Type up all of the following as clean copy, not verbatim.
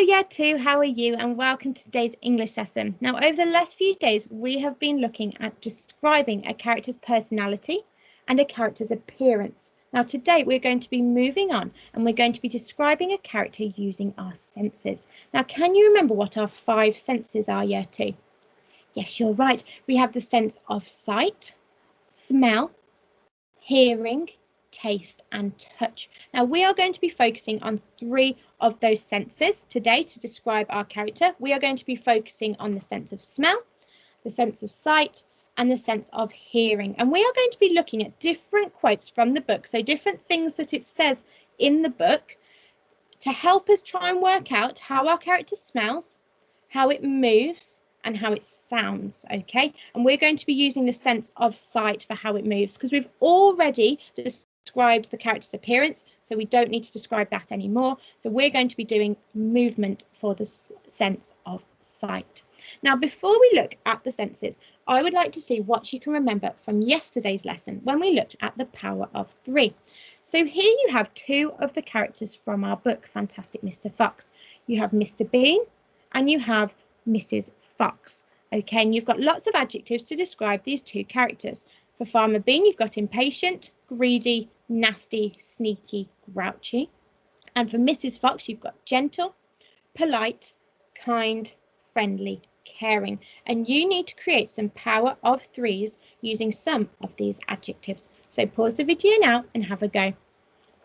Year 2, how are you? And welcome to today's English lesson. Now, over the last few days, we have been looking at describing a character's personality and a character's appearance. Now, today we're going to be moving on and we're going to be describing a character using our senses. Now, can you remember what our 5 senses are, Year 2? Yes, you're right. We have the sense of sight, smell, hearing, taste and touch. Now we are going to be focusing on 3 of those senses today to describe our character. We are going to be focusing on the sense of smell, the sense of sight and the sense of hearing. And we are going to be looking at different quotes from the book, so different things that it says in the book to help us try and work out how our character smells, how it moves and how it sounds, okay? And we're going to be using the sense of sight for how it moves because we've already described the character's appearance, so we don't need to describe that anymore. So we're going to be doing movement for the sense of sight. Now, before we look at the senses, I would like to see what you can remember from yesterday's lesson when we looked at the power of 3. So here you have 2 of the characters from our book, Fantastic Mr. Fox. You have Mr. Bean and you have Mrs. Fox. Okay, and you've got lots of adjectives to describe these 2 characters. For Farmer Bean, you've got impatient, greedy, nasty, sneaky, grouchy. And for Mrs. Fox, you've got gentle, polite, kind, friendly, caring. And you need to create some power of 3s using some of these adjectives. So pause the video now and have a go.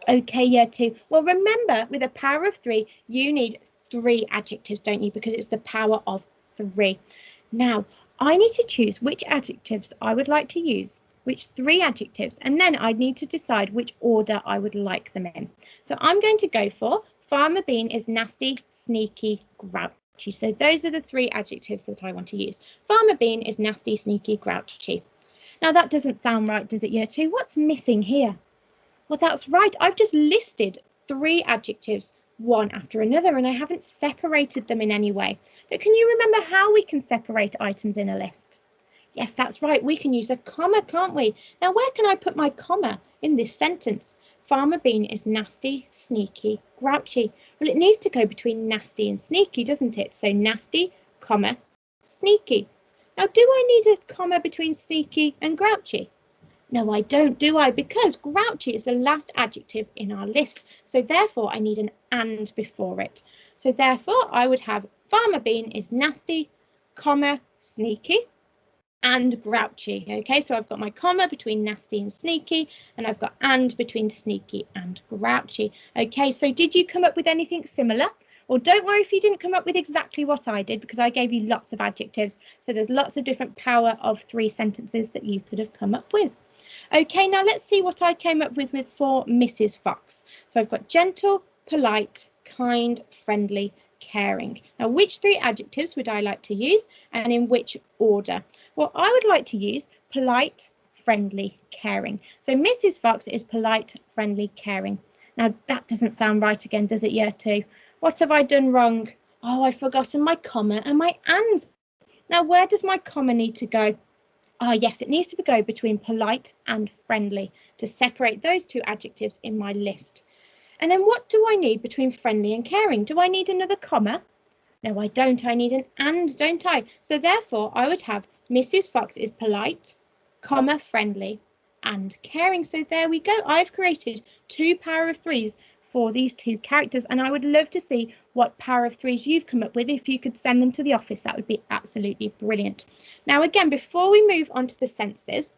Okay, Year 2. Well, remember, with a power of 3, you need 3 adjectives, don't you? Because it's the power of 3. Now, I need to choose which adjectives I would like to use, which 3 adjectives, and then I need to decide which order I would like them in. So I'm going to go for Farmer Bean is nasty, sneaky, grouchy. So those are the 3 adjectives that I want to use. Farmer Bean is nasty, sneaky, grouchy. Now that doesn't sound right, does it, Year 2? What's missing here? Well, that's right. I've just listed 3 adjectives, one after another, and I haven't separated them in any way. But can you remember how we can separate items in a list? Yes, that's right. We can use a comma, can't we? Now, where can I put my comma in this sentence? Farmer Bean is nasty, sneaky, grouchy. Well, it needs to go between nasty and sneaky, doesn't it? So nasty, comma, sneaky. Now, do I need a comma between sneaky and grouchy? No, I don't, do I? Because grouchy is the last adjective in our list. So therefore, I need an and before it. So therefore, I would have Farmer Bean is nasty, comma, sneaky, and grouchy. Okay, so I've got my comma between nasty and sneaky, and I've got and between sneaky and grouchy. Okay, so did you come up with anything similar? Well, don't worry if you didn't come up with exactly what I did, because I gave you lots of adjectives. So there's lots of different power of 3 sentences that you could have come up with. Okay, now let's see what I came up with for Mrs. Fox. So I've got gentle, polite, kind, friendly, caring. Now, which 3 adjectives would I like to use and in which order? Well, I would like to use polite, friendly, caring. So Mrs. Fox is polite, friendly, caring. Now, that doesn't sound right again, does it, Year 2? What have I done wrong? Oh, I've forgotten my comma and my and. Now, where does my comma need to go? Ah, yes, it needs to go between polite and friendly to separate those 2 adjectives in my list. And then what do I need between friendly and caring? Do I need another comma? No, I don't. I need an and, don't I? So therefore, I would have Mrs. Fox is polite, comma, friendly and caring. So there we go. I've created 2 power of 3s for these 2 characters, and I would love to see what power of 3s you've come up with. If you could send them to the office, that would be absolutely brilliant. Now, again, before we move on to the senses,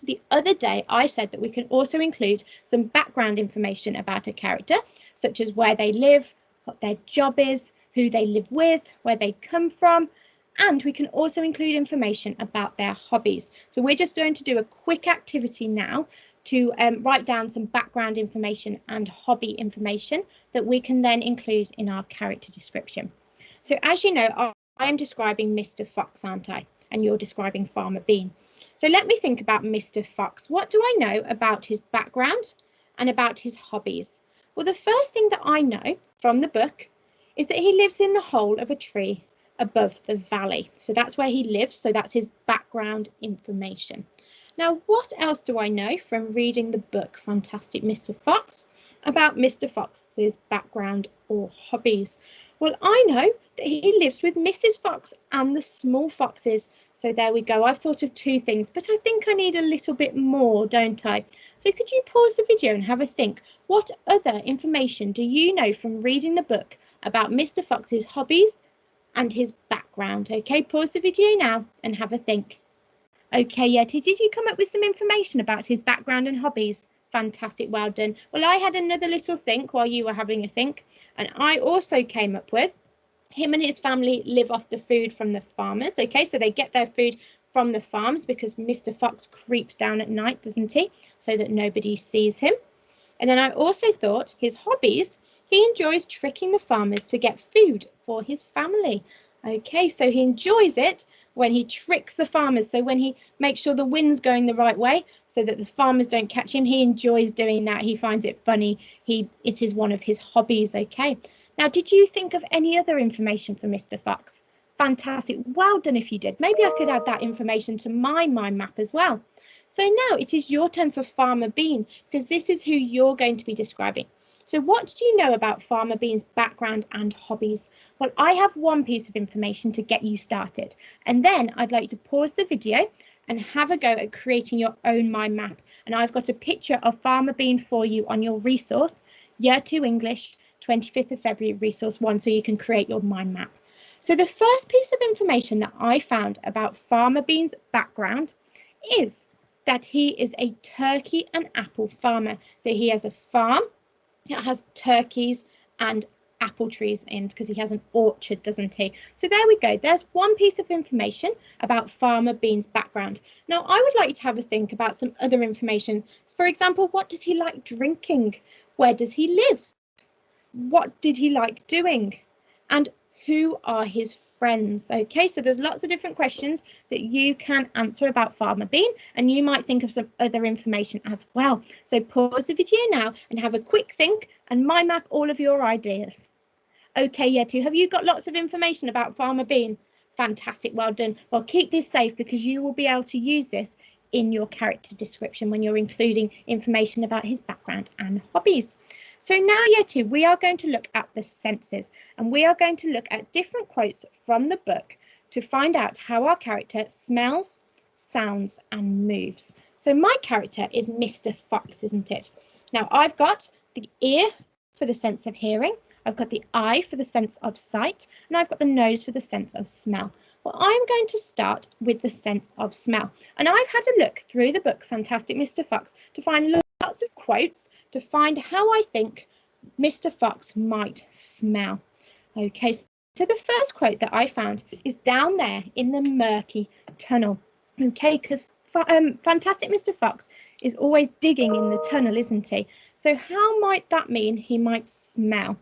the other day I said that we can also include some background information about a character, such as where they live, what their job is, who they live with, where they come from, and we can also include information about their hobbies. So we're just going to do a quick activity now to write down some background information and hobby information that we can then include in our character description. So as you know, I am describing Mr. Fox, aren't I? And you're describing Farmer Bean. So let me think about Mr. Fox. What do I know about his background and about his hobbies? Well, the first thing that I know from the book is that he lives in the hole of a tree above the valley. So that's where he lives. So that's his background information. Now, what else do I know from reading the book Fantastic Mr. Fox about Mr. Fox's background or hobbies? Well, I know that he lives with Mrs. Fox and the small foxes. So there we go. I've thought of 2 things, but I think I need a little bit more, don't I? So could you pause the video and have a think? What other information do you know from reading the book about Mr. Fox's hobbies and his background? Okay, pause the video now and have a think. Okay, Yeti, did you come up with some information about his background and hobbies? Fantastic, well done. Well, I had another little think while you were having a think, and I also came up with him and his family live off the food from the farmers. Okay, so they get their food from the farms because Mr. Fox creeps down at night, doesn't he? So that nobody sees him. And then I also thought his hobbies, he enjoys tricking the farmers to get food for his family. Okay, so he enjoys it when he tricks the farmers. So when he makes sure the wind's going the right way so that the farmers don't catch him, he enjoys doing that. He finds it funny. It is one of his hobbies. Okay. Now, did you think of any other information for Mr. Fox? Fantastic. Well done if you did. Maybe I could add that information to my mind map as well. So now it is your turn for Farmer Bean, because this is who you're going to be describing. So what do you know about Farmer Bean's background and hobbies? Well, I have one piece of information to get you started, and then I'd like to pause the video and have a go at creating your own mind map. And I've got a picture of Farmer Bean for you on your resource, Year 2 English, 25th of February, resource 1, so you can create your mind map. So the first piece of information that I found about Farmer Bean's background is that he is a turkey and apple farmer. So he has a farm that has turkeys and apple trees in, because he has an orchard, doesn't he? So there we go. There's one piece of information about Farmer Bean's background. Now, I would like you to have a think about some other information. For example, what does he like drinking? Where does he live? What did he like doing? And who are his friends? Okay, so there's lots of different questions that you can answer about Farmer Bean, and you might think of some other information as well. So pause the video now and have a quick think and mind map all of your ideas. Okay, Yetu, have you got lots of information about Farmer Bean? Fantastic, well done. Well, keep this safe because you will be able to use this in your character description when you're including information about his background and hobbies. So now, Yetu, we are going to look at the senses, and we are going to look at different quotes from the book to find out how our character smells, sounds and moves. So my character is Mr. Fox, isn't it? Now I've got the ear for the sense of hearing, I've got the eye for the sense of sight, and I've got the nose for the sense of smell. Well, I'm going to start with the sense of smell, and I've had a look through the book Fantastic Mr. Fox to find lots of quotes to find how I think Mr. Fox might smell. Okay, so the first quote that I found is down there in the murky tunnel. Okay, because Fantastic Mr. Fox is always digging in the tunnel, isn't he? So how might that mean he might smell?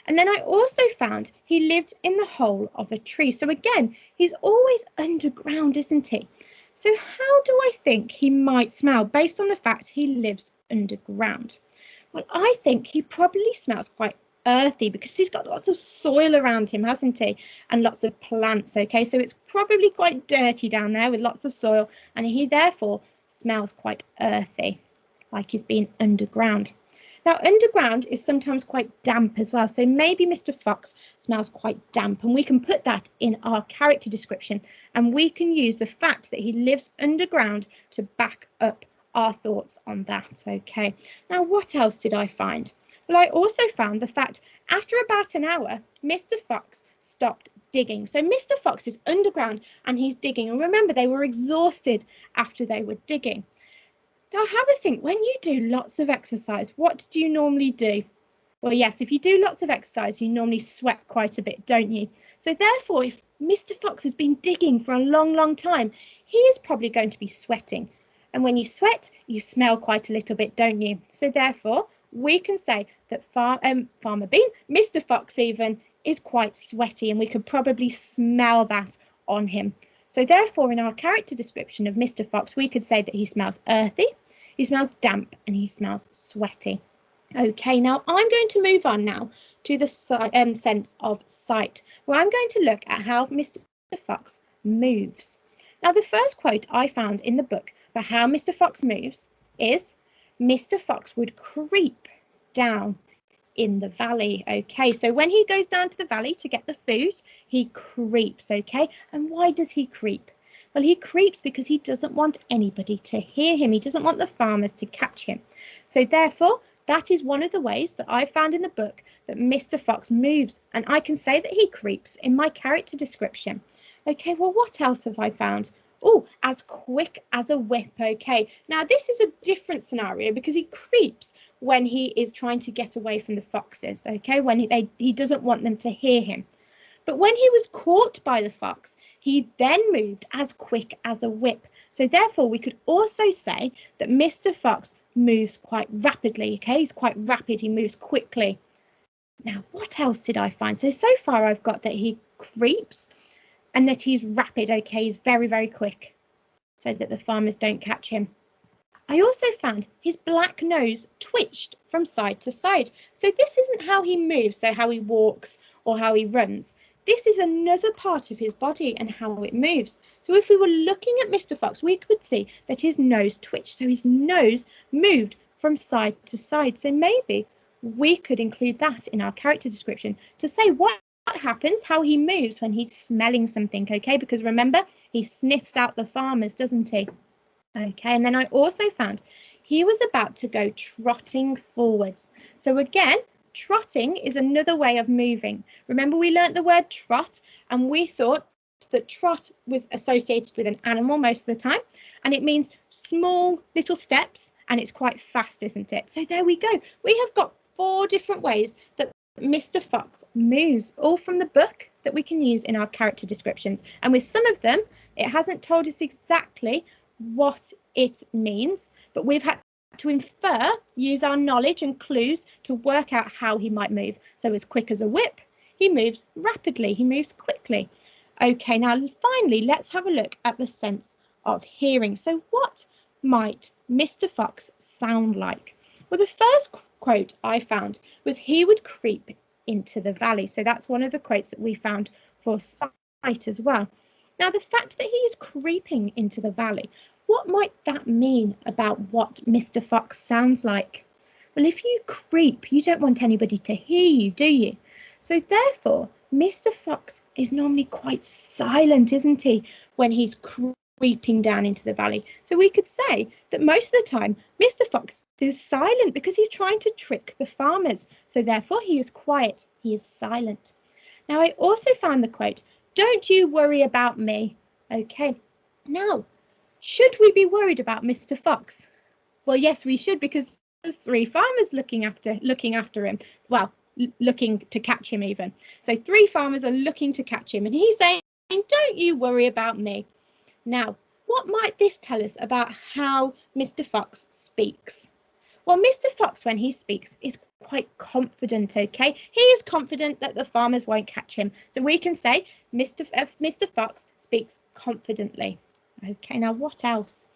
And then I also found he lived in the hole of a tree. So again, he's always underground, isn't he? So how do I think he might smell based on the fact he lives underground? Well, I think he probably smells quite earthy because he's got lots of soil around him, hasn't he? And lots of plants, okay? So it's probably quite dirty down there with lots of soil, and he therefore smells quite earthy, like he's been underground. Now, underground is sometimes quite damp as well, so maybe Mr. Fox smells quite damp, and we can put that in our character description, and we can use the fact that he lives underground to back up our thoughts on that. Okay, now what else did I find? Well, I also found the fact after about an hour, Mr. Fox stopped digging. So Mr. Fox is underground and he's digging, and remember, they were exhausted after they were digging. Now have a think, when you do lots of exercise, what do you normally do? Well, yes, if you do lots of exercise, you normally sweat quite a bit, don't you? So therefore, if Mr. Fox has been digging for a long, long time, he is probably going to be sweating. And when you sweat, you smell quite a little bit, don't you? So therefore, we can say that Farmer Bean, Mr. Fox even, is quite sweaty, and we could probably smell that on him. So therefore, in our character description of Mr. Fox, we could say that he smells earthy, he smells damp, and he smells sweaty. Okay, now I'm going to move on now to the sense of sight, where I'm going to look at how Mr. Fox moves. Now, the first quote I found in the book for how Mr. Fox moves is, Mr. Fox would creep down in the valley. Okay, so when he goes down to the valley to get the food, he creeps. Okay, and why does he creep? Well, he creeps because he doesn't want anybody to hear him. He doesn't want the farmers to catch him. So therefore, that is one of the ways that I found in the book that Mr. Fox moves, and I can say that he creeps in my character description. Okay, well, what else have I found? Oh, as quick as a whip. Okay, now this is a different scenario because he creeps when he is trying to get away from the foxes. Okay, when he doesn't want them to hear him. But when he was caught by the fox, he then moved as quick as a whip. So therefore, we could also say that Mr. Fox moves quite rapidly. Okay, he's quite rapid. He moves quickly. Now, what else did I find? So far I've got that he creeps and that he's rapid. Okay, he's very, very quick so that the farmers don't catch him. I also found his black nose twitched from side to side. So this isn't how he moves, so how he walks or how he runs. This is another part of his body and how it moves. So if we were looking at Mr. Fox, we could see that his nose twitched. So his nose moved from side to side. So maybe we could include that in our character description to say what happens, how he moves when he's smelling something. Okay, because remember, he sniffs out the farmers, doesn't he? Okay, and then I also found he was about to go trotting forwards. So again, trotting is another way of moving. Remember, we learnt the word trot and we thought that trot was associated with an animal most of the time, and it means small little steps, and it's quite fast, isn't it? So there we go. We have got 4 different ways that Mr. Fox moves, all from the book that we can use in our character descriptions. And with some of them, it hasn't told us exactly what it means, but we've had to infer, use our knowledge and clues to work out how he might move. So as quick as a whip, he moves rapidly, he moves quickly. Okay, now finally, let's have a look at the sense of hearing. So what might Mr. Fox sound like? Well, the first quote I found was he would creep into the valley. So that's one of the quotes that we found for sight as well. Now, the fact that he is creeping into the valley, what might that mean about what Mr. Fox sounds like? Well, if you creep, you don't want anybody to hear you, do you? So therefore, Mr. Fox is normally quite silent, isn't he, when he's creeping down into the valley? So we could say that most of the time, Mr. Fox is silent because he's trying to trick the farmers. So therefore, he is quiet, he is silent. Now, I also found the quote, "Don't you worry about me." Okay, now, should we be worried about Mr. Fox? Well, yes, we should, because there's 3 farmers looking after him. Well, looking to catch him even. So 3 farmers are looking to catch him, and he's saying, "Don't you worry about me." Now, what might this tell us about how Mr. Fox speaks? Well, Mr. Fox, when he speaks, is quite confident, okay? He is confident that the farmers won't catch him. So we can say Mr. Fox speaks confidently. Okay, now what else?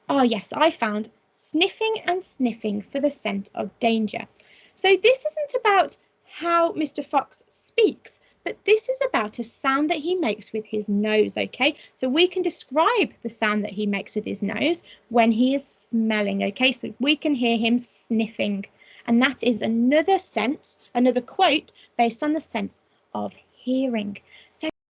Oh, yes, I found sniffing and sniffing for the scent of danger. So this isn't about how Mr. Fox speaks, but this is about a sound that he makes with his nose, okay? So we can describe the sound that he makes with his nose when he is smelling, okay? So we can hear him sniffing, and that is another sense, another quote based on the sense of hearing.